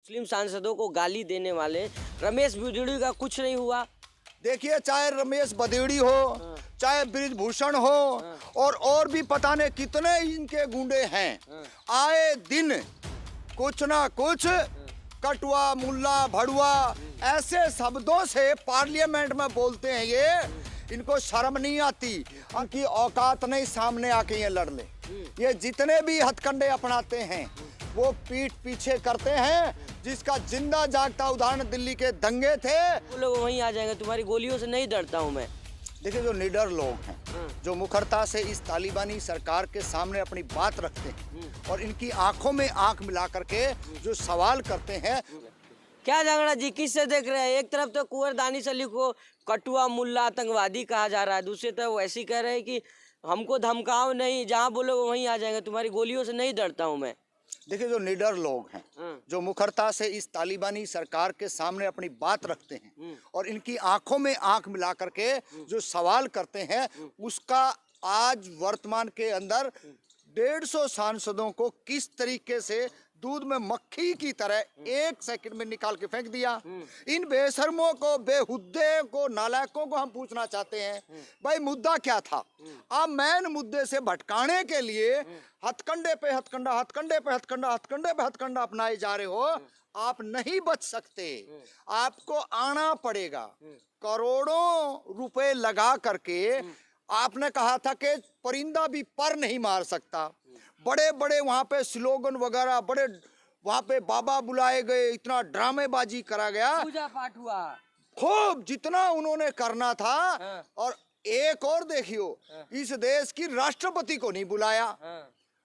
मुस्लिम सांसदों को गाली देने वाले रमेश बिधूड़ी का कुछ नहीं हुआ। देखिए, चाहे रमेश बदेड़ी हो, चाहे ब्रिजभूषण हो, और भी पता नहीं कितने इनके गुंडे हैं, आए दिन कुछ ना कुछ कटुआ, मुल्ला, भड़ुआ ऐसे शब्दों से पार्लियामेंट में बोलते हैं। इनको शर्म नहीं आती, इनकी औकात नहीं सामने आके ये लड़ ले। ये जितने भी हथकंडे अपनाते हैं वो पीठ पीछे करते हैं। जिसका जिंदा जागता उदाहरण दिल्ली के दंगे थे। वो लोग वहीं आ जाएंगे, तुम्हारी गोलियों से नहीं डरता हूँ मैं। देखिए, जो निडर लोग हैं, जो मुखरता से इस तालिबानी सरकार के सामने अपनी बात रखते हैं और इनकी आंखों में आंख मिला करके जो सवाल करते हैं। क्या जांगड़ा जी, किससे देख रहे हैं? एक तरफ तो कुंवर दानिश अली को कटुआ, मुल्ला, आतंकवादी कहा जा रहा है, दूसरी तरफ वैसे ही कह रहे हैं कि हमको धमकाओ नहीं, जहाँ बोलोगे वहीं आ जाएंगे, तुम्हारी गोलियों से नहीं डरता हूँ मैं। देखिए, जो निडर लोग हैं, जो मुखरता से इस तालिबानी सरकार के सामने अपनी बात रखते हैं और इनकी आंखों में आंख मिला करके जो सवाल करते हैं, उसका आज वर्तमान के अंदर 150 सांसदों को किस तरीके से दूध में मक्खी की तरह 1 सेकंड में निकाल के फेंक दिया। इन बेशर्मों को, बेहुद्दे को, नालायकों को हम पूछना चाहते हैं, भाई मुद्दा क्या था? आप मैन मुद्दे से भटकाने के लिए हथकंडे पे हथकंडा, हथकंडे पे हथकंडा, हथकंडे पे हथकंडा अपनाए जा रहे हो। आप नहीं बच सकते, आपको आना पड़ेगा। करोड़ों रुपए लगा करके आपने कहा था कि परिंदा भी पर नहीं मार सकता। बड़े बड़े वहां पे स्लोगन वगैरह, बड़े वहां पे बाबा बुलाए गए, इतना ड्रामेबाजी करा गया, पूजा पाठ हुआ खूब जितना उन्होंने करना था। और एक और देखियो, इस देश की राष्ट्रपति को नहीं बुलाया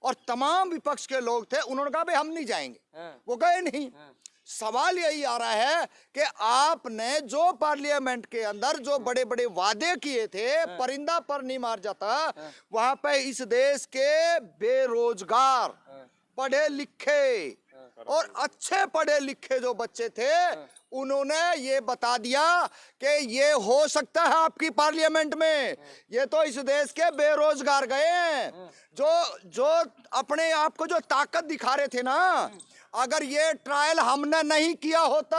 और तमाम विपक्ष के लोग थे, उन्होंने कहा भाई हम नहीं जाएंगे, वो गए नहीं। सवाल यही आ रहा है कि आपने जो पार्लियामेंट के अंदर जो बड़े बड़े वादे किए थे, परिंदा पर नहीं मार जाता, वहां पे इस देश के बेरोजगार, पढ़े लिखे और अच्छे पढ़े लिखे जो बच्चे थे, उन्होंने ये बता दिया कि ये हो सकता है आपकी पार्लियामेंट में। ये तो इस देश के बेरोजगार गए हैं, जो अपने आप को जो ताकत दिखा रहे थे ना। अगर ये ट्रायल हमने नहीं किया होता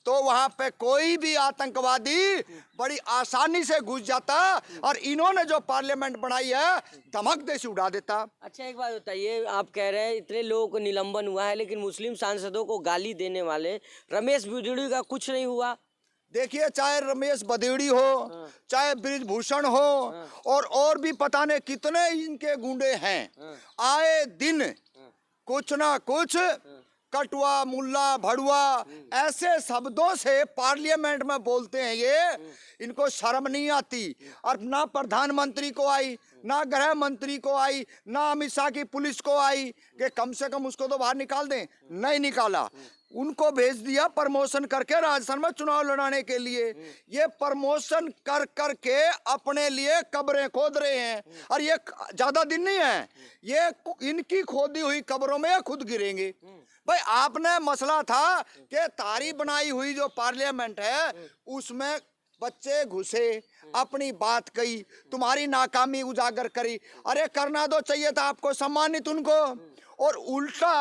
तो वहां पे कोई भी आतंकवादी बड़ी आसानी से घुस जाता और इन्होंने जो पार्लियामेंट बनाई है धमक दे से उड़ा देता। अच्छा, एक बात बताइए, आप कह रहे हैं इतने लोगों को निलंबन हुआ है, लेकिन मुस्लिम सांसदों को गाली देने वाले रमेश बिधूड़ी का कुछ नहीं हुआ। देखिए, चाहे रमेश बदेड़ी हो, चाहे ब्रिजभूषण हो, और भी पता नहीं कितने इनके गुंडे हैं, आए दिन कुछ ना कुछ कटुआ, मुल्ला, भड़ुआ ऐसे शब्दों से पार्लियामेंट में बोलते हैं। इनको शर्म नहीं आती। और ना प्रधानमंत्री को आई, ना गृह मंत्री को आई, ना अमित शाह की पुलिस को आई कि कम से कम उसको तो बाहर निकाल दें। नहीं निकाला, उनको भेज दिया प्रमोशन करके राजस्थान में चुनाव लड़ाने के लिए। ये प्रमोशन कर करके अपने लिए कब्रें खोद रहे हैं। और ये ज्यादा दिन नहीं है, ये इनकी खोदी हुई कब्रों में खुद गिरेंगे। भाई, आपने मसला था कि तारी बनाई हुई जो पार्लियामेंट है उसमें बच्चे घुसे, अपनी बात कही, तुम्हारी नाकामी उजागर करी। अरे करना तो चाहिए था आपको सम्मानित उनको, और उल्टा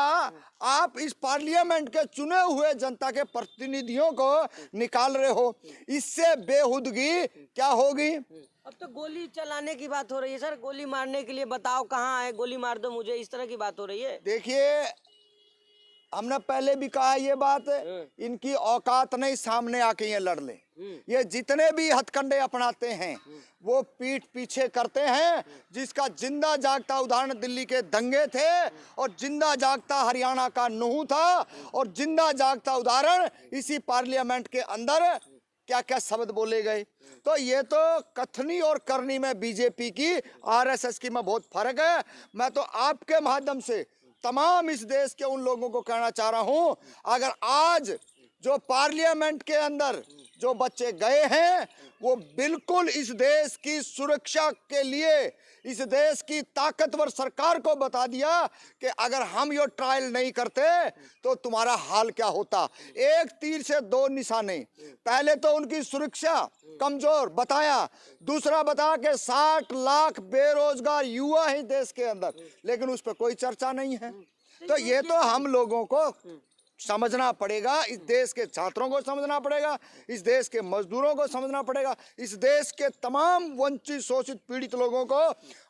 आप इस पार्लियामेंट के चुने हुए जनता के प्रतिनिधियों को निकाल रहे हो। इससे बेहुदगी क्या होगी? अब तो गोली चलाने की बात हो रही है सर, गोली मारने के लिए बताओ कहाँ है, गोली मार दो मुझे, इस तरह की बात हो रही है। देखिए, हमने पहले भी कहा ये बात, इनकी औकात नहीं सामने आके ये लड़ ले। ये जितने भी हथकंडे अपनाते हैं वो पीठ पीछे करते हैं। जिसका जिंदा जागता उदाहरण दिल्ली के दंगे थे, और जिंदा जागता हरियाणा का नूह था, और जिंदा जागता उदाहरण इसी पार्लियामेंट के अंदर क्या क्या शब्द बोले गए। तो ये तो कथनी और करनी में बीजेपी की, आरएसएस की में बहुत फर्क है। मैं तो आपके माध्यम से तमाम इस देश के उन लोगों को कहना चाह रहा हूं, अगर आज जो पार्लियामेंट के अंदर जो बच्चे गए हैं वो बिल्कुल इस देश की सुरक्षा के लिए, इस देश की ताकतवर सरकार को बता दिया कि अगर हम ये ट्रायल नहीं करते तो तुम्हारा हाल क्या होता। एक तीर से दो निशाने, पहले तो उनकी सुरक्षा कमजोर बताया, दूसरा बताया कि 60 लाख बेरोजगार युवा है देश के अंदर, लेकिन उस पर कोई चर्चा नहीं है। तो ये तो हम लोगों को समझना पड़ेगा, इस देश के छात्रों को समझना पड़ेगा, इस देश के मजदूरों को समझना पड़ेगा, इस देश के तमाम वंचित शोषित पीड़ित लोगों को।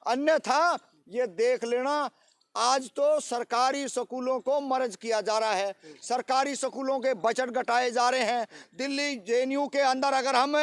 अन्यथा ये देख लेना, आज तो सरकारी स्कूलों को मर्ज किया जा रहा है, सरकारी स्कूलों के बजट घटाए जा रहे हैं। दिल्ली जेएनयू के अंदर अगर हम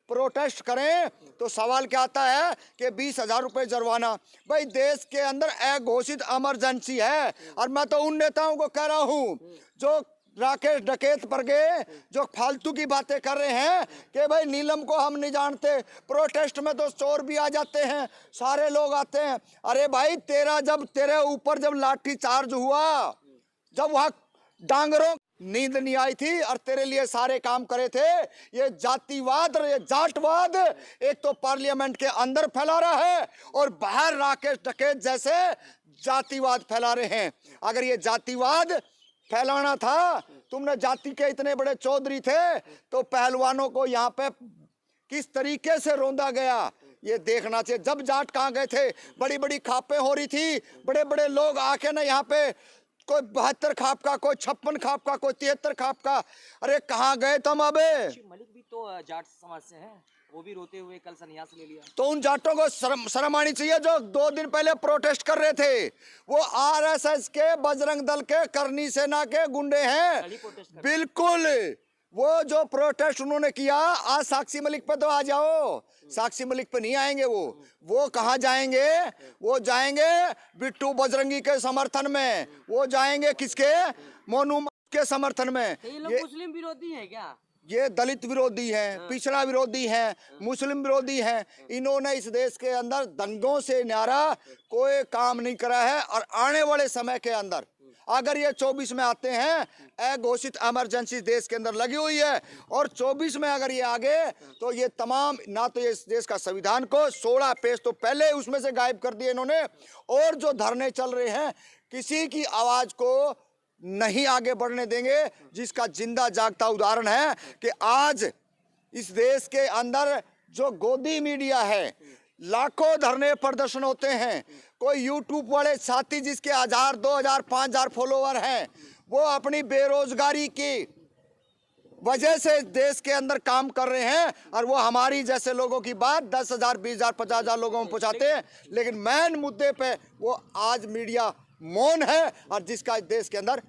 प्रोटेस्ट करें तो सवाल क्या आता है कि 20,000 रुपये जुर्माना। भाई देश के अंदर अघोषित इमरजेंसी है, और मैं तो उन नेताओं को कह रहा हूं जो राकेश डकैत पर गए, जो फालतू की बातें कर रहे हैं कि भाई नीलम को हम नहीं जानते, प्रोटेस्ट में तो चोर भी आ जाते हैं, सारे लोग आते हैं। अरे भाई तेरे ऊपर जब लाठी चार्ज हुआ, जब वहां डांगरों नींद नहीं आई थी और तेरे लिए सारे काम करे थे, ये जातिवाद और ये जाटवाद एक तो पार्लियामेंट के अंदर फैला रहा है और बाहर राकेश डकैत जैसे जातिवाद फैला रहे हैं। अगर ये जातिवाद फैलाना था, तुमने जाति के इतने बड़े चौधरी थे तो पहलवानों को यहाँ पे किस तरीके से रौंदा गया ये देखना चाहिए। जब जाट कहाँ गए थे, बड़ी बड़ी खापें हो रही थी, बड़े बड़े लोग आके ना यहाँ पे, कोई 72 खाप का, कोई 56 खाप का, कोई 73 खाप का। अरे कहाँ गए तुम? अबे मलिक भी तो जाट समाज से हैं, वो भी रोते हुए कल संन्यास ले लिया। तो उन जाटों को शर्म आनी चाहिए जो 2 दिन पहले प्रोटेस्ट कर रहे थे। वो आरएसएस के, बजरंग दल के, करनी सेना के गुंडे हैं बिल्कुल। वो जो प्रोटेस्ट उन्होंने किया, आज साक्षी मलिक पे तो आ जाओ, साक्षी मलिक पे नहीं आएंगे। वो कहाँ जाएंगे? वो जाएंगे बिट्टू बजरंगी के समर्थन में, वो जाएंगे किसके? मोनू के समर्थन में। ये लोग मुस्लिम विरोधी है क्या? ये दलित विरोधी हैं, पिछड़ा विरोधी हैं, मुस्लिम विरोधी हैं। इन्होंने इस देश के अंदर दंगों से न्यारा कोई काम नहीं करा है। और आने वाले समय के अंदर अगर ये 24 में आते हैं, अघोषित इमरजेंसी देश के अंदर लगी हुई है, और 24 में अगर ये आगे तो ये तमाम, ना तो ये इस देश का संविधान को 16 पेज तो पहले उसमें से गायब कर दिए इन्होंने, और जो धरने चल रहे हैं किसी की आवाज को नहीं आगे बढ़ने देंगे। जिसका जिंदा जागता उदाहरण है कि आज इस देश के अंदर जो गोदी मीडिया है, लाखों धरने प्रदर्शन होते हैं। कोई यूट्यूब वाले साथी जिसके 1000, 2000, 5000 फॉलोवर हैं, वो अपनी बेरोजगारी की वजह से देश के अंदर काम कर रहे हैं, और वो हमारी जैसे लोगों की बात 10,000, 20,000, 50,000 लोगों में पहुंचाते हैं। लेकिन मेन मुद्दे पे वो आज मीडिया मौन है, और जिसका देश के अंदर